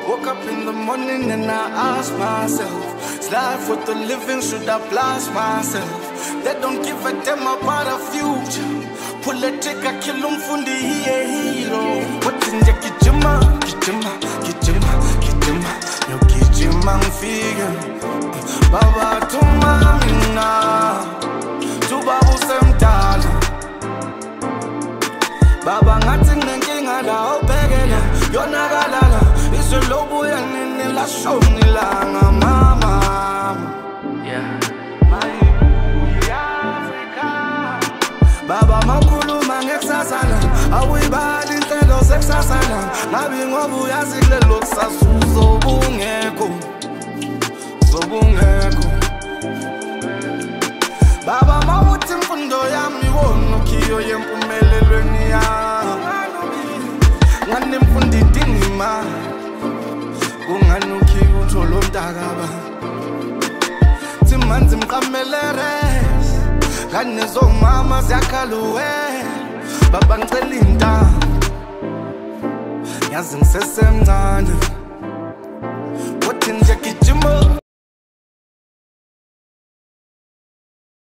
Woke up in the morning and I ask myself, is life worth the living? Should I blast myself? They don't give a damn about the future. Pull a trigger, kill him from the hero. What in the kijima, yo kijima figure. Baba to mamina, to babu semtala. Baba ngating nenginga la opegela, yo nagalala. Iso lobo ya nini la show nilanga mama. Yeah. Baba makulu mangeksasana, awibali intelo seksasana. Nabi ngobu yazikle loksasu zobungeko. Baba mawuthi imfundo yami wona ukhiyo yempumelelweni yami. Ngane mfundo idingima, kungani ukhiyo uthola umntakaba. Thimanzi mqamelere, kanye zomama ziyakhaluwe. Baba ngicela intambo, yazi ngisesemncane. Wathi nje gijima